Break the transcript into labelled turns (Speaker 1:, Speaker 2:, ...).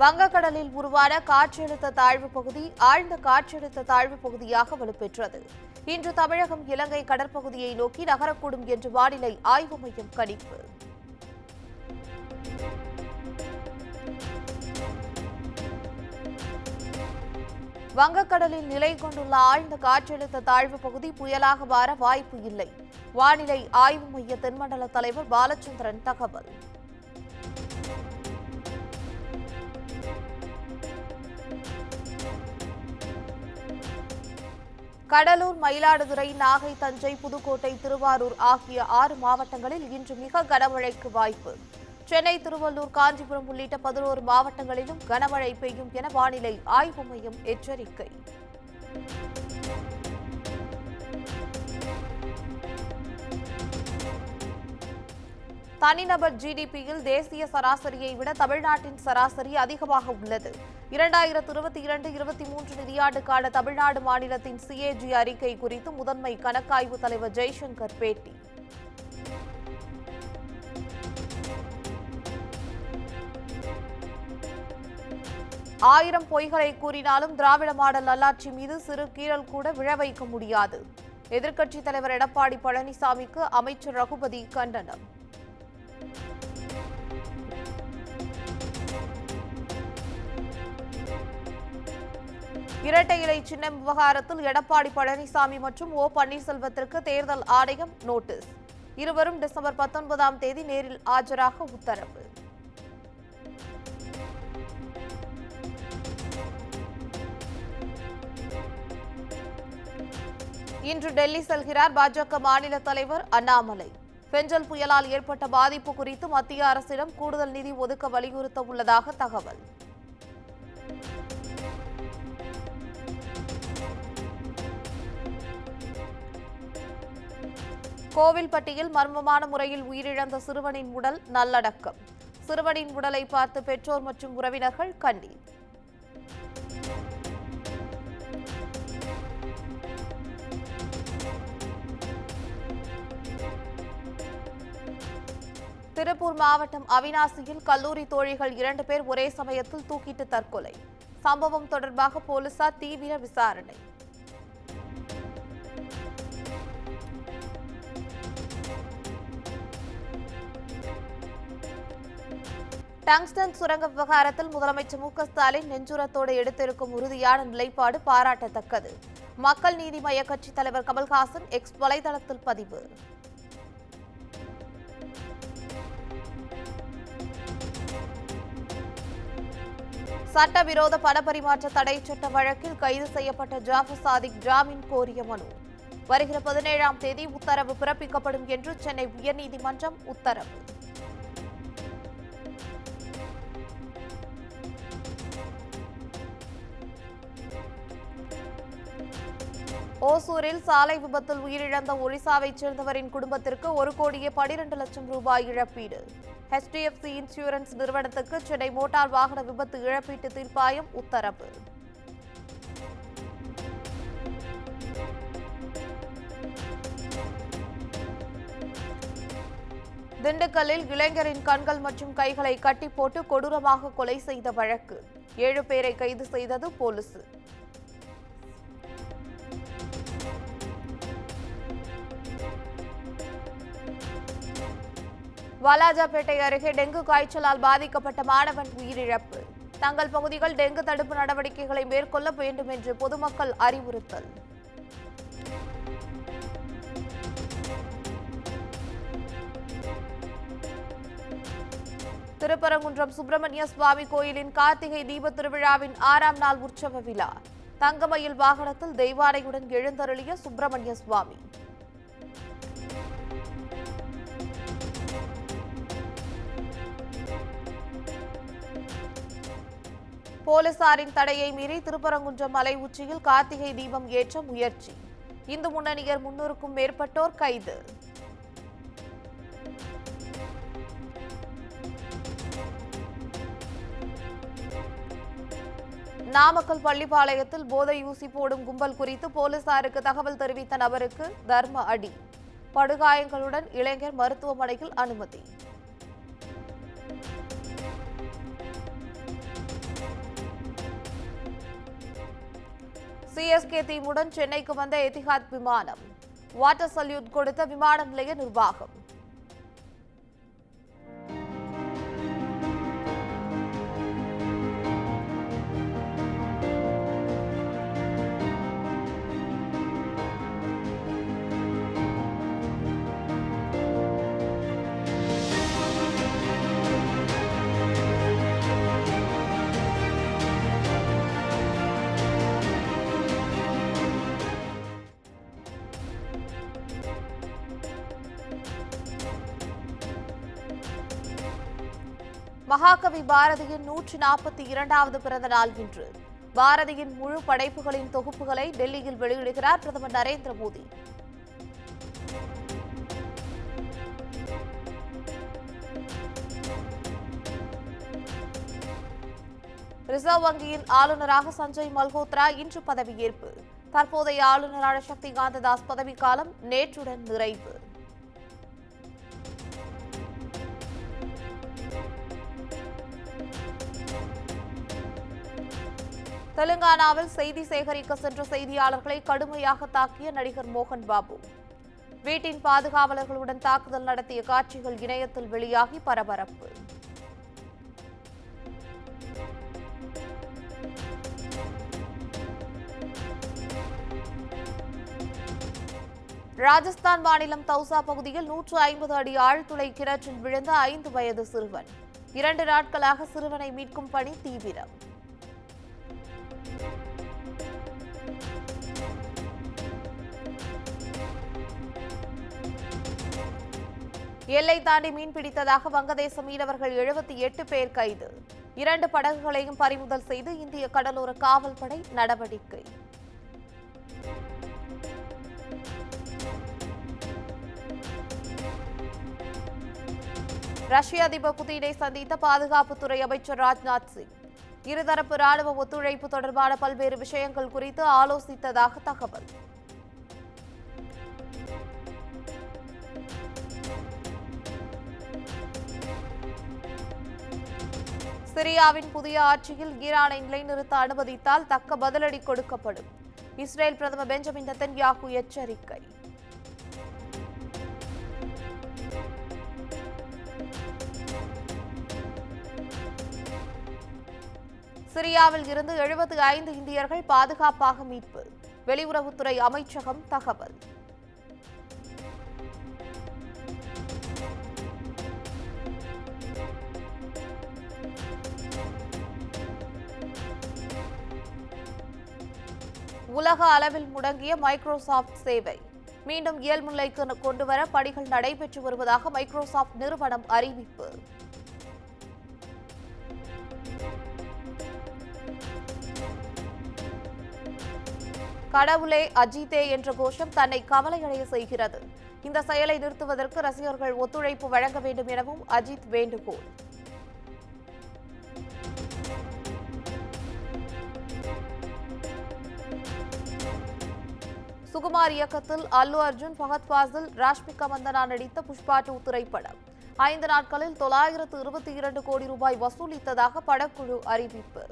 Speaker 1: வங்கக்கடலில் உருவான காற்றழுத்த தாழ்வு பகுதி ஆழ்ந்த காற்றழுத்த தாழ்வு பகுதியாக வலுப்பெற்றது. இன்று தமிழகம் இலங்கை கடற்பகுதியை நோக்கி நகரக்கூடும் என்று வானிலை ஆய்வு மையம் கணிப்பு. வங்கக்கடலில் நிலை கொண்டுள்ள ஆழ்ந்த காற்றழுத்த தாழ்வு பகுதி புயலாக மாற வாய்ப்பு இல்லை. வானிலை ஆய்வு மைய தென்மண்டல தலைவர் பாலச்சந்திரன் தகவல். கடலூர், மயிலாடுதுறை, நாகை, தஞ்சை, புதுக்கோட்டை, திருவாரூர் ஆகிய 6 மாவட்டங்களில் இன்று மிக கனமழைக்கு வாய்ப்பு. சென்னை, திருவள்ளூர், காஞ்சிபுரம் உள்ளிட்ட 11 மாவட்டங்களிலும் கனமழை பெய்யும் என வானிலை ஆய்வு மையம் எச்சரிக்கை. தனிநபர் ஜிடிபியில் தேசிய சராசரியை விட தமிழ்நாட்டின் சராசரி அதிகமாக உள்ளது. 2022-23 நிதியாண்டுக்கான தமிழ்நாடு மாநிலத்தின் சிஏஜி அறிக்கை குறித்து முதன்மை கணக்காய்வு தலைவர் ஜெய்சங்கர் பேட்டி. ஆயிரம் பொய்களை கூறினாலும் திராவிட மாடல் நல்லாட்சி மீது சிறு கீறல் கூட விழ வைக்க முடியாது. எதிர்க்கட்சித் தலைவர் எடப்பாடி பழனிசாமிக்கு அமைச்சர் ரகுபதி கண்டனம். இரட்டை இலை சின்னம் விவகாரத்தில் எடப்பாடி பழனிசாமி மற்றும் ஓ பன்னீர்செல்வத்திற்கு தேர்தல் ஆணையம் நோட்டீஸ். இருவரும் டிசம்பர் 19ஆம் தேதி நேரில் ஆஜராக உத்தரவு. இன்று டெல்லி செல்கிறார் பாஜக மாநில தலைவர் அண்ணாமலை. பெஞ்சல் புயலால் ஏற்பட்ட பாதிப்பு குறித்து மத்திய அரசிடம் கூடுதல் நிதி ஒதுக்க வலியுறுத்த உள்ளதாக தகவல். கோவில்பட்டியில் மர்மமான முறையில் உயிரிழந்த சிறுவனின் உடல் நல்லடக்கம். சிறுவனின் உடலை பார்த்து பெற்றோர் மற்றும் உறவினர்கள் கண்ணீர். திருப்பூர் மாவட்டம் அவிநாசியில் கல்லூரி தோழிகள் 2 பேர் ஒரே சமயத்தில் தூக்கிட்டு தற்கொலை. சம்பவம் தொடர்பாக போலீசார் தீவிர விசாரணை. டங்ஸ்டன் சுரங்க விவகாரத்தில் முதலமைச்சர் மு க ஸ்டாலின் நெஞ்சுரத்தோடு எடுத்திருக்கும் உறுதியான நிலைப்பாடு பாராட்டத்தக்கது. மக்கள் நீதி மய்ய கட்சித் தலைவர் கமல்ஹாசன் எக்ஸ் வலைதளத்தில் பதிவு. சட்டவிரோத பணப்பரிமாற்ற தடை சட்ட வழக்கில் கைது செய்யப்பட்ட ஜாஃபர் சாதிக் ஜாமீன் கோரிய மனு. வருகிற 17ஆம் தேதி உத்தரவு பிறப்பிக்கப்படும் என்று சென்னை உயர்நீதிமன்றம் உத்தரவு. ஓசூரில் சாலை விபத்தில் உயிரிழந்த ஒடிசாவைச் சேர்ந்தவரின் குடும்பத்திற்கு 1,12 லட்சம் ரூபாய் இழப்பீடு. HDFC இன்சூரன்ஸ் நிறுவனத்துக்கு சென்னை மோட்டார் வாகன விபத்து இழப்பீட்டு தீர்ப்பாயம் உத்தரவு. திண்டுக்கல்லில் இளைஞரின் கண்கள் மற்றும் கைகளை கட்டி போட்டு கொடூரமாக கொலை செய்த வழக்கு. 7 பேரை கைது செய்தது போலீஸ். வாலாஜாபேட்டை அருகே டெங்கு காய்ச்சலால் பாதிக்கப்பட்ட மாணவன் உயிரிழப்பு. தங்கள் பகுதிகள் டெங்கு தடுப்பு நடவடிக்கைகளை மேற்கொள்ள வேண்டும் என்று பொதுமக்கள் அறிவுறுத்தல். திருப்பரங்குன்றம் சுப்பிரமணிய சுவாமி கோயிலின் கார்த்திகை தீப திருவிழாவின் 6ஆம் நாள் உற்சவ விழா. தங்கமயில் வாகனத்தில் தெய்வானையுடன் எழுந்தருளிய சுப்பிரமணிய சுவாமி. போலீசாரின் தடையை மீறி திருப்பரங்குன்றம் மலை உச்சியில் கார்த்திகை தீபம் ஏற்ற முயற்சி. இந்து முன்னணியர் 300க்கும் மேற்பட்டோர் கைது. நாமக்கல் பள்ளிப்பாளையத்தில் போதை ஊசி போடும் கும்பல் குறித்து போலீசாருக்கு தகவல் தெரிவித்த நபருக்கு தர்ம அடி. படுகாயங்களுடன் இளைஞர் மருத்துவமனையில் அனுமதி. சிஎஸ்கே டீமுடன் சென்னைக்கு வந்த எதிஹாத் விமானம். வாட்டர் சல்யூட் கொடுத்த விமான நிலைய நிர்வாகம். மகாகவி பாரதியின் 142வது பிறந்த நாள் இன்று. பாரதியின் முழு படைப்புகளின் தொகுப்புகளை டெல்லியில் வெளியிடுகிறார் பிரதமர் நரேந்திர மோடி. ரிசர்வ் வங்கியின் ஆளுநராக சஞ்சய் மல்ஹோத்ரா இன்று பதவியேற்பு. தற்போதைய ஆளுநரான சக்திகாந்த தாஸ் பதவிக்காலம் நேற்றுடன் நிறைவு. தெலுங்கானாவில் செய்தி சேகரிக்க சென்ற செய்தியாளர்களை கடுமையாக தாக்கிய நடிகர் மோகன் பாபு. வீட்டின் பாதுகாவலர்களுடன் தாக்குதல் நடத்திய காட்சிகள் இணையத்தில் வெளியாகி பரபரப்பு. ராஜஸ்தான் மாநிலம் தௌசா பகுதியில் 150 அடி ஆழ்துளை கிணற்றில் விழுந்த 5 வயது சிறுவன். 2 நாட்களாக சிறுவனை மீட்கும் பணி தீவிரம். எல்லை தாண்டி மீன் பிடித்ததாக வங்கதேச மீனவர்கள் 78 பேர் கைது. 2 படகுகளையும் பறிமுதல் செய்து இந்திய கடலோர காவல்படை நடவடிக்கை. ரஷ்ய அதிபர் புதினை சந்தித்த பாதுகாப்புத்துறை அமைச்சர் ராஜ்நாத் சிங். இருதரப்பு ராணுவ ஒத்துழைப்பு தொடர்பான பல்வேறு விஷயங்கள் குறித்து ஆலோசித்ததாக தகவல். சிரியாவின் புதிய ஆட்சியில் ஈரானை நிலைநிறுத்த அனுமதித்தால் தக்க பதிலடி கொடுக்கப்படும். இஸ்ரேல் பிரதமர் பெஞ்சமின் நெதன்யாகு எச்சரிக்கை. சிரியாவில் இருந்து 75 இந்தியர்கள் பாதுகாப்பாக மீட்பு. வெளியுறவுத்துறை அமைச்சகம் தகவல். உலக அளவில் முடங்கிய மைக்ரோசாப்ட் சேவை மீண்டும் இயல்பு நிலைக்கு கொண்டுவர பணிகள் நடைபெற்று வருவதாக மைக்ரோசாப்ட் நிறுவனம் அறிவிப்பு. கடவுளே அஜித்தே என்ற கோஷம் தன்னை கவலையடைய செய்கிறது. இந்த செயலை நிறுத்துவதற்கு ரசிகர்கள் ஒத்துழைப்பு வழங்க வேண்டும் எனவும் அஜித் வேண்டுகோள். சுகுமார் இயக்கத்தில் அல்லு அர்ஜுன், ஃபஹத் ஃபாசில், ராஷ்மிகா மந்தனா நடித்த புஷ்பா 2 திரைப்படம் 5 நாட்களில் 922 கோடி ரூபாய் வசூலித்ததாக படக்குழு அறிவிப்பு.